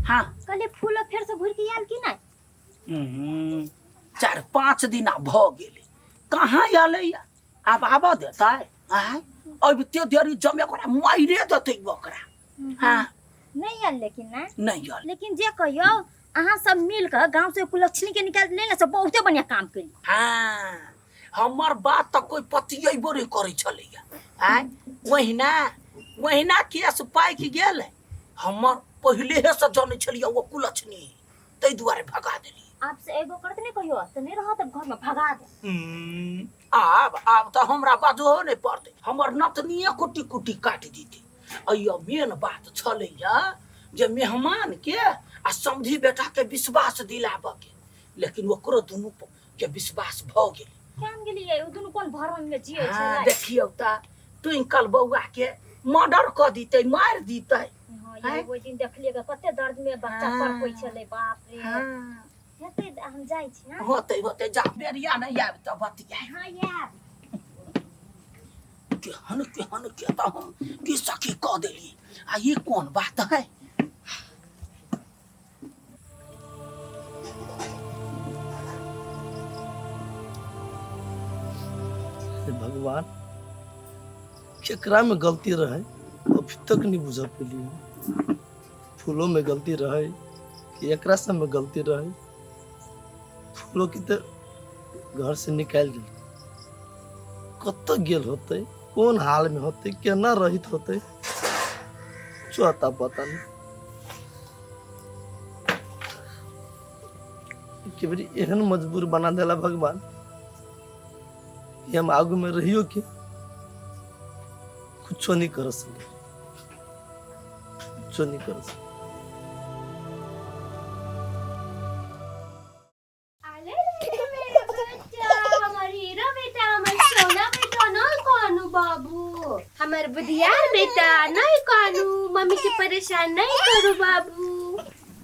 हाँ कले फूल फेर से घुर के आयल कि नहीं 4-5 दिन भ गेले कहाँ आले अब आबा देता है अब त्यो देरी जमे ओकरा माइरे देतै ओकरा हाँ नहीं आयल लेकिन ना नहीं आले लेकिन जे कहियो अहाँ सब मिल कर गांव से कुलक्षणी के निकाल लेंगे सब बहुते बढ़िया काम करी हाँ हमर बात तो कोई पतियेबो नहीं करे छलैया वहीना केस पाइक गेल हमर पहिले से जाने छलिया वो कुलक्षणी तै दुआरे भगा देली आपसे एगो करते नहीं कहियो तो नहीं रहा तब घर में भगा दे आब तो हमरा बाजो नहीं पड़ते हमर नतनिए कुटी कुटी काट दीती अयो मेन बात छलैया जे मेहमान के आ समधी बेटा के विश्वास दिलाबे के लेकिन ओकरो दुनू के विश्वास भ गेल केन गेलिए उ दुनू कोन भरम में जिए हाँ, छै देखियो ता ट्विंकल बौआ के मर्डर क दीते मार दीते हां ये वो दिन देखलिए कते दर्द में बच्चा पर कोई छले बाप रे हाँ हेते हम जाई छी हां होते जा बेरिया नहीं आब त बतिया हां यार केहन के त हम की सखी क देली आ ये कौन बात है भगवान केकरा में गलती रहे अभी तक नहीं बुझ पेली फूलों में गलती रहे कि एकरा सब में गलती रहे फूलों की तो घर से निकाल दिल कत गेल होते कौन हाल में होते केना रहित होते चौथा पता नहीं कि बड़ी एहन मजबूर बना देला भगवान हम आगू में रहियो के कुछ नहीं कर सके कुछ नहीं कर सके आले रे मेरे बच्चा हमर हीरो बेटा हमर सोना बेटा नहीं कानू बाबू हमर बुधियार बेटा नहीं कानू मम्मी के परेशान नहीं करू बाबू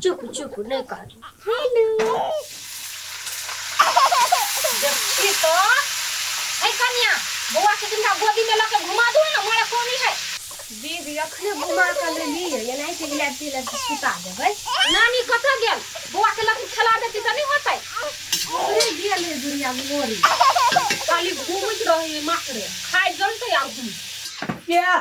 चुप चुप नहीं कानू हेलो देखी तो ए कन्या बुआ के तुमका गोदी में लेके घुमा दो ना मोरा कोनी है दीदी अखने घुमा कर ले ली है नहीं तो गिलास दिला सुता देबै नानी कत गेल बुआ के लग खिला देती त नहीं होतै अरे गेल है दुनिया में मोरी खाली घूमत रहे माकरे खाइ जलते आ घूम क्या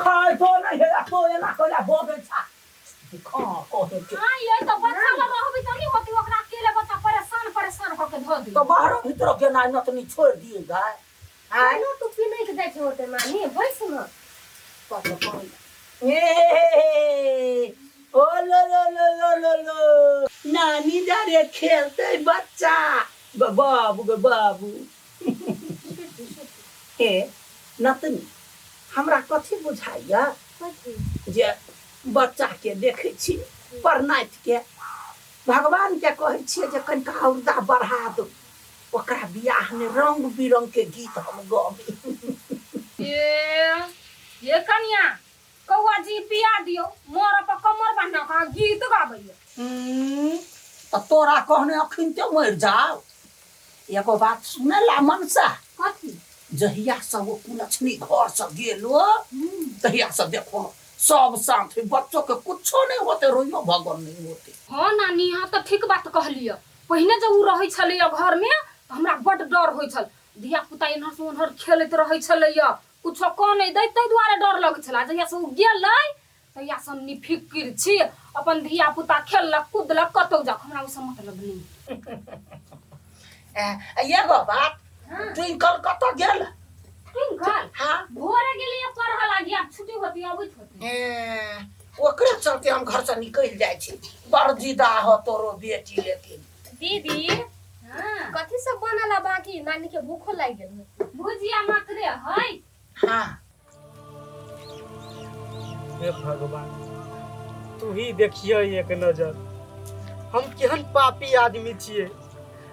खाय तो नहीं है तो ये ना कोला बोबे छा खा कोते हां ये तो बच्चा ल रहबी त नहीं होती ओकरा अकेले बच्चा परेशान होके धो दी तो बाहर भीतर के ना नतनी छोड़ दिए गाय हाय नो तो पी नहीं के जाते होते मानी बैठ न पापा पानी ए ओ लो नानी जा रे खेलते बच्चा बाबू ए नतनी हमरा कथि बुझाइया जे बच्चा के देखे छी परनाइत के भगवान के कहे छिए जे कनिका औरदा बढ़ा दो ओकरा बियाह में रंग बिरंग के गीत हम गाबी ये कन्या कौआ जी पिया दियो मोर पर कमर बांधा का गीत गाबैया तो तोरा कहने अखिन ते मर जाओ एगो बात सुनेला मनसा कथी जहिया से वो कुलक्षणी घर से गेलो तहिया से देखो सब शांत है बच्चों के कुछो नहीं होते रोइयो भगवान नहीं होते हां नानी हां तो ठीक बात कहलियो पहिने जब उ रहै छले घर में तो हमरा बड डर होय छल धिया पुता इनहर से उनहर खेलत रहै छले कुछो को नहीं दै तै दुआरे डर लगै छला जहिया से उ गेलै तहिया से हम निफिकिर छी अपन धिया पुता खेललक कूदलक कतौ जा हमरा उ सब मतलब नहीं ये गो बात ट्विंकल कत गेल ट्विंकल हां भोरे गेलिए पढ़ा लागी अब छुट्टी होती अबैत होती ओकरे चलते हम घर से निकल जाय छी बड़ जिदा हो तोरो बेटी लेकिन दीदी हां कथि सब बनला बाकी नानी के भूखो लाग गेल भुजिया मात्रे है हां हे भगवान तू ही देखिए एक नजर हम केहन पापी आदमी छिए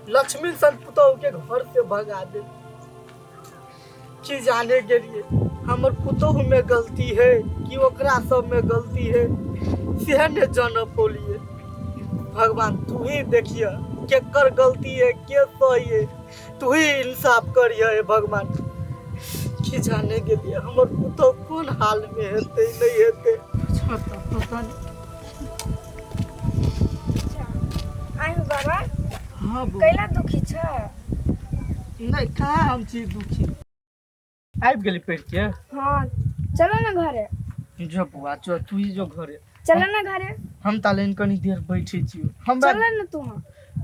लक्ष्मी सन पुतोह के घर से भगा दे कि जाने के लिए हमर पुतोह में गलती है कि ओकरा सब में गलती है से ने जान पोलिए भगवान तू ही देखिए केकर गलती है के सही है तू ही इंसाफ करिए भगवान कि जाने के लिए हमर पुतोह कौन हाल में हेते नहीं हेते पता नहीं आयु बाबा हाँ बउआ कैला दुखी छ नहीं कहाँ हम छी दुखी आबि गेली पढ़ के हाँ चलो ना घरे जो बुआ जो तू ही जो घरे चलो ना घरे हम ताले कनी देर बैठे छी हमरा चलो ना तू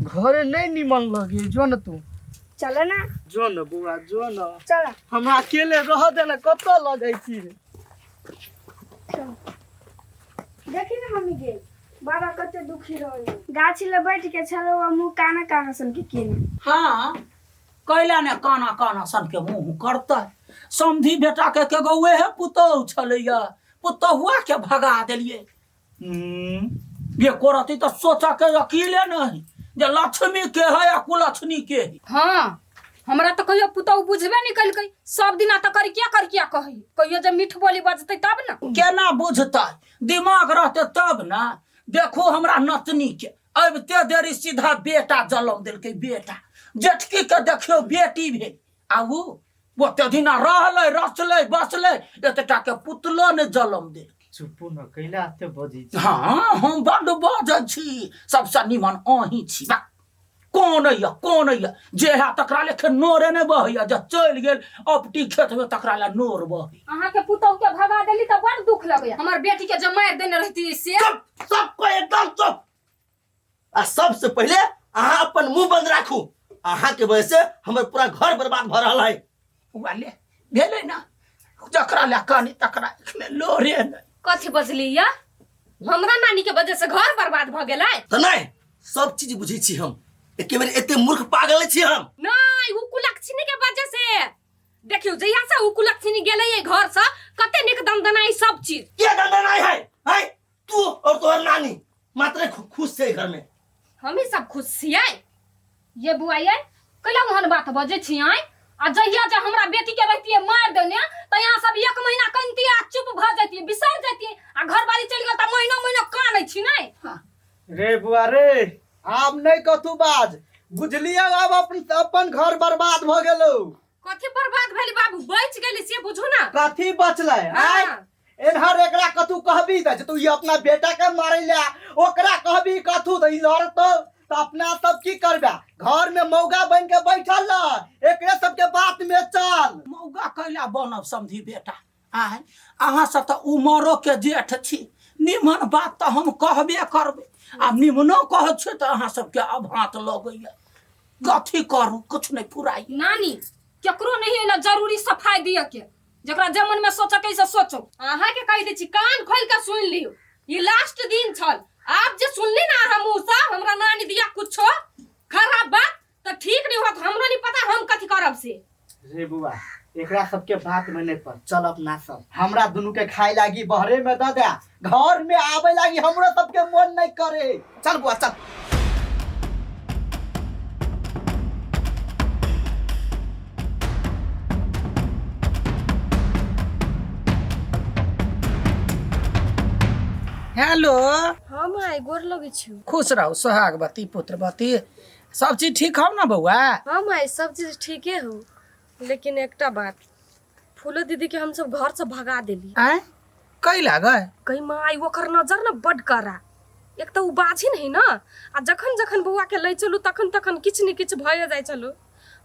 घरे नहीं निमन लगे जो न तू चलो ना जो न बुआ जो न चलो हम अकेले रह देना कत ल जाई छी रे देखी ना हम गेल बाबा कते दुखी रहल गाछी ले बैठ के छलो मुंह काना काना सन के केने हाँ कैला ने काना काना सन के मुंह करता समधी बेटा के गौए है पुतौह छलैया पुतौहुआ के भगा देलिए ये करती तो सोचा के अकेले नहीं जे लक्ष्मी के है या कुलक्ष्मी के है। हाँ हमरा तो कहियो पुतौ बुझबे नहीं कल सब दिन तो कर क्या कही कहियो जब मीठ बोली बजते तब ना केना बुझता दिमाग रहते तब ना। देखो हमरा नतनी के अब ते देरी सीधा बेटा जलम दिल के बेटा जेठकी के देखियो बेटी भेल आऊ ओते दिना रहले रचले बसले एतटा के पुतलो ने जलम दिल। चुप न कैला ते बजी छी हाँ हम बड़ बजै छी सबसे निमन अही छी बा कौन है जे है तकरा लेखे नोरे ने बहैया जे चल गेल अपटी खेत में तकरा ले नोर बही। अहाँ के पुतौ के भगा देली त बड़ दुख लगैया हमर बेटी के जब मार देने रहती से सबको एकदम चुप। आ सबसे पहले अहाँ अपन मुंह बंद राखू। अहाँ के वजह से हमर पूरा घर बर्बाद भ रहल है। वाले भेले ना जकरा ले कानी तकरा में लोरे नहीं कथी बजली या हमरा नानी के वजह से घर बर्बाद भ गेलै त नहीं सब चीज बुझै छी हम एके बेर एते मूर्ख पागल छी हम नहीं उ कुलक्षणी के वजह से देखियो जहिया से उ कुलक्षणी गेलै ये घर से कते निक दंदनाई सब चीज क्या दंडनाई है तू और तोहर नानी मात्र खुश से घर में हम ही सब खुश छियै ये बुआ ये कैला मोहन बात बजे छियै आ जहिया जे हमरा बेटी के रहतिए मार देने त यहां सब एक महीना कनतिए आ चुप भ जतिए बिसर जतिए आ घर वाली चल गेल त महीना महीना कानै छी नै रे बुआ रे आब नहीं कथू बाज बुझलिए अब अपन घर बर्बाद भ गेलो। कथी बर्बाद भेली बाबू बच गेली से बुझू ना कथी बचलै आय एनहर एकरा कथू कहबी त तू ये अपना बेटा के मारै ले ओकरा कहबी कथू त ई लड़तो तो अपना सब की करबा घर में मौगा बन के बैठल ल एकरे सब के बात में चल मौगा कैला बनब समधी बेटा आय अहाँ सब त उमरो के जेठ छी निमन बात त हम कहबे करबे आ निमनो कह छ त अहाँ सब के अभात लगैया कथी करू कुछ नहीं पुराई नानी केकरो नहीं ना जरूरी सफाई दिए के जकरा जमन में सोच कैसे सोचो अहाँ के कह दै छी कान खोल के सुन लियो ये लास्ट दिन छल आप जे सुनली ना हम मुसा हमरा नानी दिया कुछो खराब बात त ठीक नहीं होत हमरो नहीं पता हम कथी करब से रे बुआ एकरा सबके बात में नहीं पर चल अपना सब हमरा दुनु के खाए लागी बहरे में द दे घर में आवे लागी हमरो सबके मन नहीं करे चल बुआ चल। हेलो हम आई गोर लगे छी खुश रहो सोहागवती पुत्रवती सब चीज ठीक हो ना बउआ। हम आई सब चीज ठीके हो लेकिन एकटा बात फूलो दीदी के हम सब घर से भगा देली आय कैला गए कहीं माई ओकर नजर ना बड करा एक तो उ बाझी नहीं ना आ जखन जखन बउआ के ले चलू तखन तखन किछ ने किछ भए जाय चलो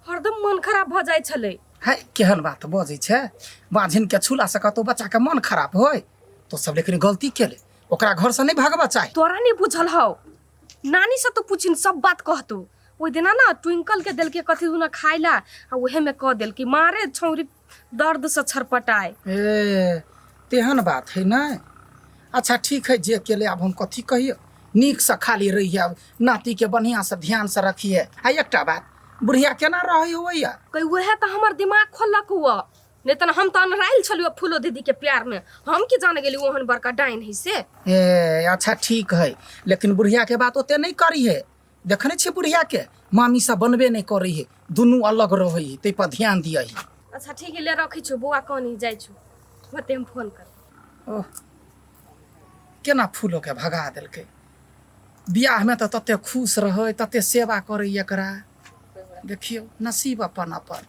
हरदम मन खराब भ जाय छले है केहन बात बजै छै बाझिन के छुला से कतो बच्चा के मन खराब होय तो सब लेकिन गलती केले ओकरा घर से नहीं भागबा चाही तोरा नहीं बुझल हो नानी से तो पूछिन सब बात कहतो ओइ दिना ना ट्विंकल के दिल के कथी दुना खाइला आ ओहे में कह दिल कि मारे छौरी दर्द से छरपटाए ए तेहन बात है ना। अच्छा ठीक है जे केले अब हम कथी कहिए नीक से खाली रहिए नाती के बढ़िया से ध्यान से रखिए। आ एकटा बात बुढ़िया केना रही होइया कई वह तो हमर दिमाग खोलक हुआ नहीं तो हम तो अनराइल छलियो फूलो दीदी के प्यार में हम की जाने गेली ओहन बड़का डाइन है से ए अच्छा ठीक है लेकिन बुढ़िया के बात ओते नहीं करी है देखने छे बुढ़िया के मामी सब बनबे नहीं करी है दुनू अलग रही है ते पर ध्यान दिया है। अच्छा ठीक है ले रखी छु बुआ कनी जाय छु होते हम फोन कर ओह केना फूलो के भगा देलकै बियाह में तो तते खुश रहे तते सेवा करे एकरा देखियो नसीब अपन अपन।